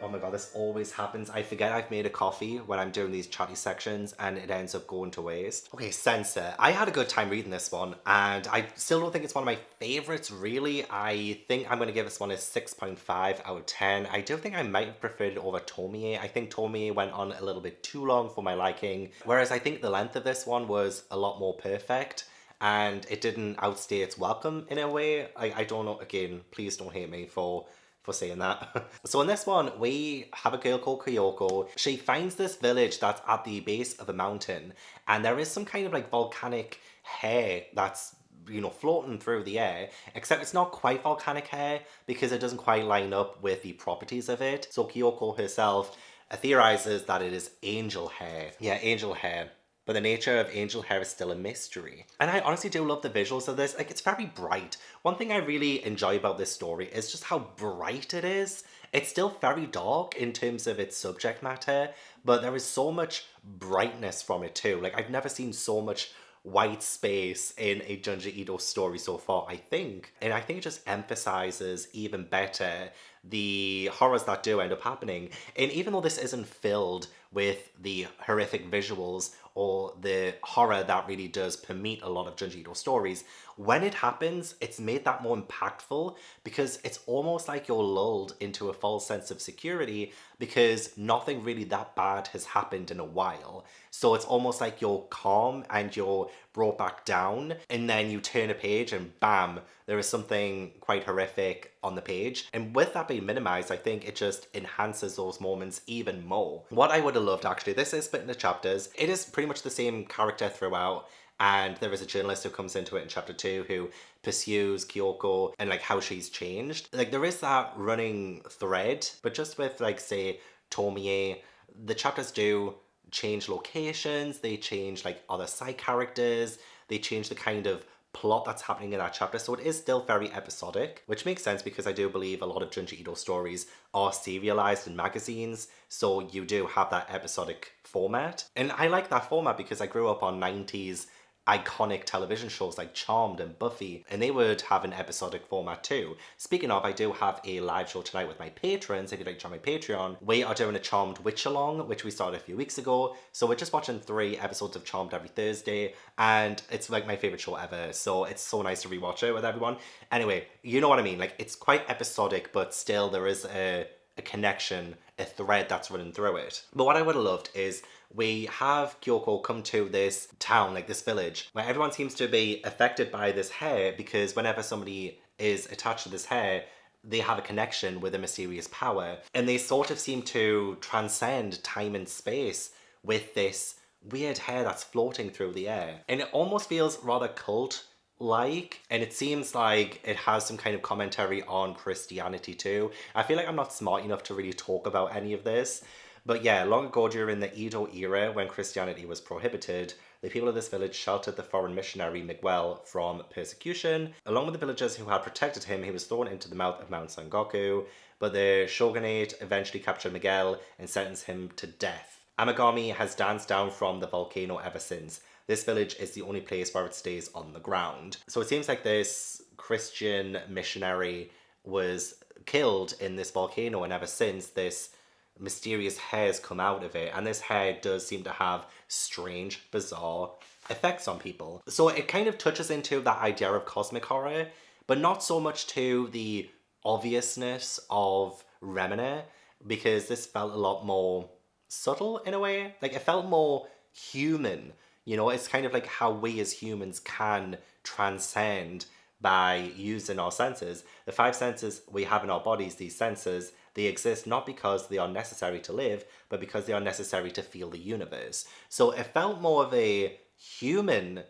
Oh my god, this always happens. I forget I've made a coffee when I'm doing these chatty sections and it ends up going to waste. Okay, Censor. I had a good time reading this one and I still don't think it's one of my favorites really. I think I'm going to give this one a 6.5 out of 10. I do think I might have preferred it over Tomie. I think Tomie went on a little bit too long for my liking, whereas I think the length of this one was a lot more perfect and it didn't outstay its welcome in a way. I don't know, again, please don't hate me for saying that. So in this one, we have a girl called Kyoko. She finds this village that's at the base of a mountain, and there is some kind of like volcanic hair that's, you know, floating through the air, except it's not quite volcanic hair because it doesn't quite line up with the properties of it. So Kyoko herself theorizes that it is angel hair. Yeah, angel hair. But the nature of angel hair is still a mystery. And I honestly do love the visuals of this. Like, it's very bright. One thing I really enjoy about this story is just how bright it is. It's still very dark in terms of its subject matter, but there is so much brightness from it too. Like, I've never seen so much white space in a Junji Ito story so far, I think. And I think it just emphasizes even better the horrors that do end up happening. And even though this isn't filled with the horrific visuals or the horror that really does permeate a lot of Junji Ito stories, when it happens, it's made that more impactful because it's almost like you're lulled into a false sense of security because nothing really that bad has happened in a while. So it's almost like you're calm and you're brought back down, and then you turn a page and bam, there is something quite horrific on the page. And with that being minimized, I think it just enhances those moments even more. What I would have loved actually, this is split into chapters. It is pretty much the same character throughout, and there is a journalist who comes into it in chapter 2 who pursues Kyoko and like how she's changed. Like there is that running thread, but just with like say Tomie, the chapters do change locations, they change like other side characters, they change the kind of plot that's happening in that chapter, so it is still very episodic, which makes sense because I do believe a lot of Junji Ito stories are serialized in magazines, so you do have that episodic format. And I like that format because I grew up on 90s iconic television shows like Charmed and Buffy, and they would have an episodic format too. Speaking of, I do have a live show tonight with my patrons. If you'd like to join my Patreon, we are doing a Charmed Witch Along, which we started a few weeks ago. So we're just watching 3 episodes of Charmed every Thursday, and it's like my favorite show ever. So it's so nice to rewatch it with everyone. Anyway, you know what I mean. Like it's quite episodic, but still there is a connection, a thread that's running through it. But what I would have loved is we have Kyoko come to this town, like this village, where everyone seems to be affected by this hair because whenever somebody is attached to this hair, they have a connection with a mysterious power. And they sort of seem to transcend time and space with this weird hair that's floating through the air. And it almost feels rather cult-like, and it seems like it has some kind of commentary on Christianity too. I feel like I'm not smart enough to really talk about any of this, but yeah, long ago during the Edo era, when Christianity was prohibited, the people of this village sheltered the foreign missionary Miguel from persecution. Along with the villagers who had protected him, he was thrown into the mouth of Mount Sengoku, but the shogunate eventually captured Miguel and sentenced him to death. Amagami has danced down from the volcano ever since. This village is the only place where it stays on the ground. So it seems like this Christian missionary was killed in this volcano, and ever since this mysterious hairs come out of it, and this hair does seem to have strange, bizarre effects on people. So it kind of touches into that idea of cosmic horror, but not so much to the obviousness of Remina, because this felt a lot more subtle in a way. Like it felt more human. You know, it's kind of like how we as humans can transcend by using our senses. The 5 senses we have in our bodies, these senses, they exist not because they are necessary to live, but because they are necessary to feel the universe. So it felt more of a human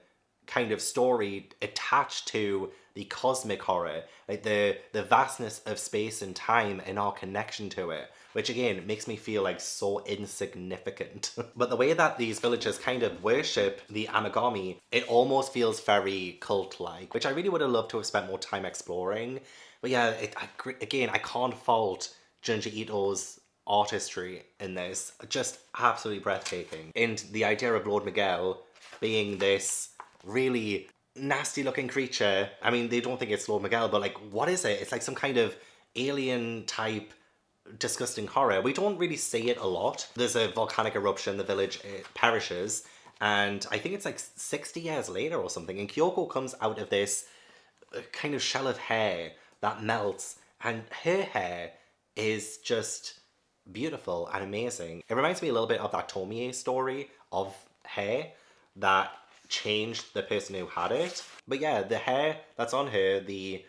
kind of story attached to the cosmic horror, like the vastness of space and time and our connection to it, which again makes me feel like so insignificant. But the way that these villagers kind of worship the Amagami, it almost feels very cult-like, which I really would have loved to have spent more time exploring. But yeah, again, I can't fault Junji Ito's artistry in this. Just absolutely breathtaking. And the idea of Lord Miguel being this really nasty looking creature. I mean, they don't think it's Lord Miguel, but like, what is it? It's like some kind of alien type disgusting horror. We don't really see it a lot. There's a volcanic eruption, the village perishes, and I think it's like 60 years later or something, and Kyoko comes out of this kind of shell of hair that melts, and her hair is just beautiful and amazing. It reminds me a little bit of that Tomie story of hair that changed the person who had it. But yeah, the hair that's on her, the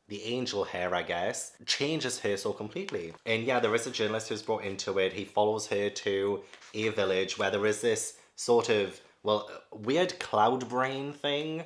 angel hair, I guess, changes her so completely. And yeah, there is a journalist who's brought into it. He follows her to a village where there is this sort of, well, weird cloud brain thing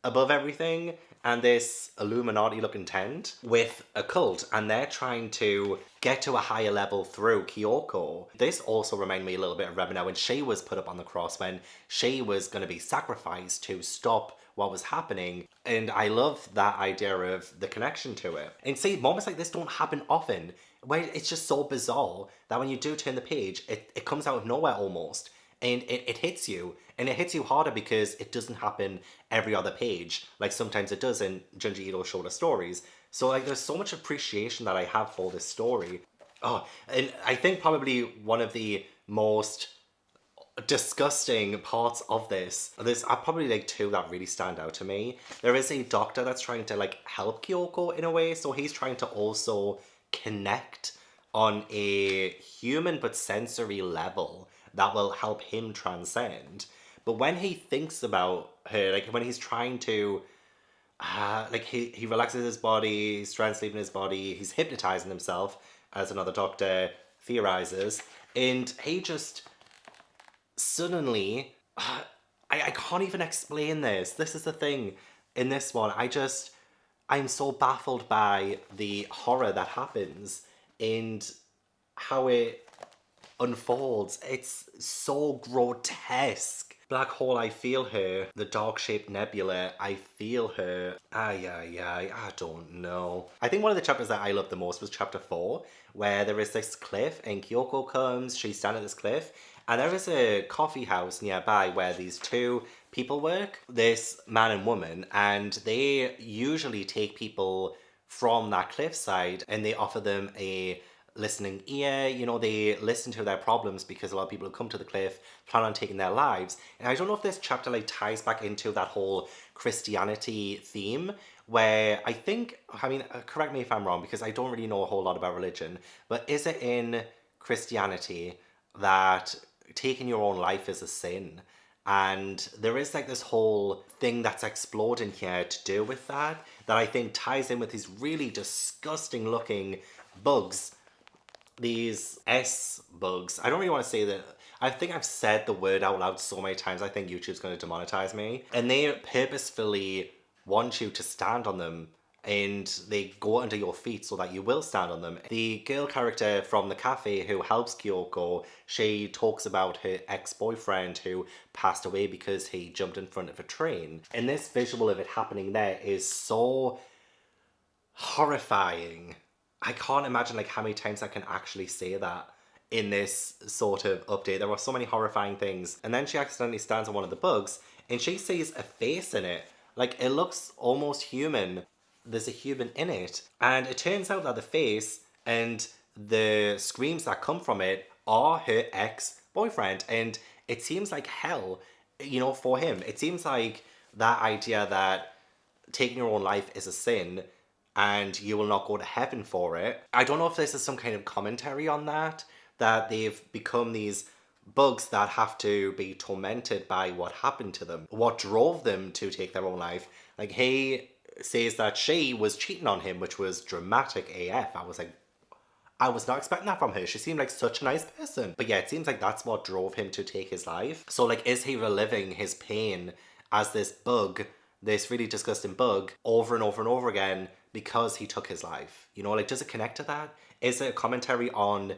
above everything, and this Illuminati looking tent with a cult, and they're trying to get to a higher level through Kyoko. This also reminded me a little bit of Rebina when she was put up on the cross, when she was going to be sacrificed to stop what was happening. And I love that idea of the connection to it. And see, moments like this don't happen often, where it's just so bizarre that when you do turn the page, it comes out of nowhere almost. And it hits you, and it hits you harder because it doesn't happen every other page like sometimes it does in Junji Ito shorter stories. So like there's so much appreciation that I have for this story. Oh, and I think probably one of the most disgusting parts of this, there's probably like two that really stand out to me. There is a doctor that's trying to like help Kyoko in a way, so he's trying to also connect on a human but sensory level that will help him transcend. But when he thinks about her, like when he's trying to, like he relaxes his body, he's translating his body, he's hypnotizing himself, as another doctor theorizes, and he just suddenly, I can't even explain this. This is the thing in this one. I'm so baffled by the horror that happens and how it unfolds. It's so grotesque. Black hole, I feel her. The dog-shaped nebula, I feel her. I don't know. I think one of the chapters that I loved the most was chapter 4, where there is this cliff and Kyoko comes, she's standing at this cliff, and there is a coffee house nearby where these two people work, this man and woman, and they usually take people from that cliffside and they offer them a listening ear. You know, they listen to their problems because a lot of people who come to the cliff plan on taking their lives. And I don't know if this chapter like ties back into that whole Christianity theme, where I think, I mean, correct me if I'm wrong because I don't really know a whole lot about religion, but is it in Christianity that taking your own life is a sin? And there is like this whole thing that's explored in here to do with that I think ties in with these really disgusting looking bugs. These S bugs. I don't really want to say that. I think I've said the word out loud so many times I think YouTube's going to demonetize me. And they purposefully want you to stand on them, and they go under your feet so that you will stand on them. The girl character from the cafe who helps Kyoko, she talks about her ex-boyfriend who passed away because he jumped in front of a train. And this visual of it happening there is so horrifying. I can't imagine like how many times I can actually say that in this sort of update. There are so many horrifying things. And then she accidentally stands on one of the bugs and she sees a face in it. Like it looks almost human. There's a human in it. And it turns out that the face and the screams that come from it are her ex-boyfriend. And it seems like hell, you know, for him. It seems like that idea that taking your own life is a sin and you will not go to heaven for it. I don't know if this is some kind of commentary on that they've become these bugs that have to be tormented by what happened to them, what drove them to take their own life. Like he says that she was cheating on him, which was dramatic AF. I was like, I was not expecting that from her. She seemed like such a nice person. But yeah, it seems like that's what drove him to take his life. So like, is he reliving his pain as this bug, this really disgusting bug, over and over and over again because he took his life? You know, like, does it connect to that? Is it a commentary on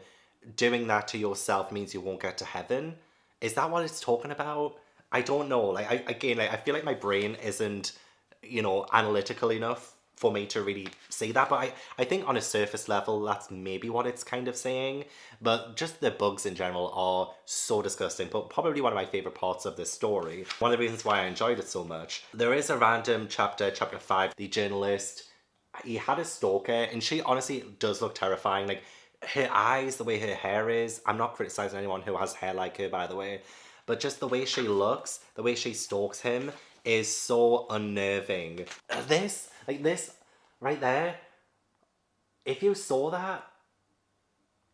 doing that to yourself means you won't get to heaven? Is that what it's talking about? I don't know. Like, I feel like my brain isn't, you know, analytical enough for me to really say that, but I think on a surface level that's maybe what it's kind of saying. But just the bugs in general are so disgusting, but probably one of my favorite parts of this story. One of the reasons why I enjoyed it so much. There is a random chapter 5, the journalist, he had a stalker, and she honestly does look terrifying. Like, her eyes, the way her hair is. I'm not criticizing anyone who has hair like her, by the way, but just the way she looks, the way she stalks him is so unnerving. This, right there, if you saw that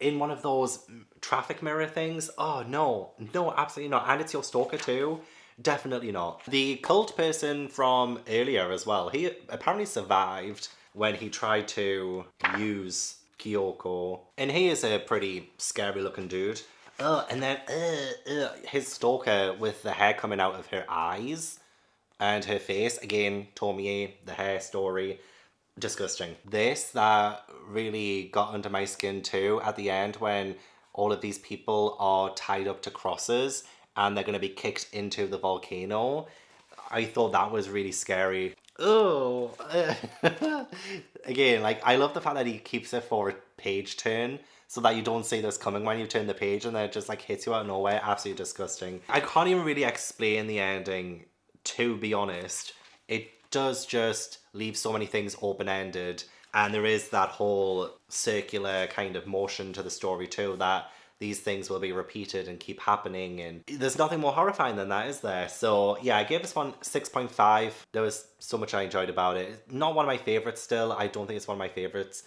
in one of those traffic mirror things, oh no, no, absolutely not. And it's your stalker too. Definitely not. The cult person from earlier as well, he apparently survived when he tried to use Kyoko. And he is a pretty scary looking dude. And then his stalker with the hair coming out of her eyes and her face. Again, Tomie, the hair story. Disgusting. This that really got under my skin too at the end when all of these people are tied up to crosses and they're going to be kicked into the volcano. I thought that was really scary. Oh, again, like I love the fact that he keeps it for a page turn so that you don't see this coming when you turn the page and then it just like hits you out of nowhere. Absolutely disgusting. I can't even really explain the ending, to be honest. It does just leave so many things open-ended, and there is that whole circular kind of motion to the story too, that these things will be repeated and keep happening, and there's nothing more horrifying than that, is there? So yeah, I gave this one 6.5. There was so much I enjoyed about it. Not one of my favorites still. I don't think it's one of my favorites.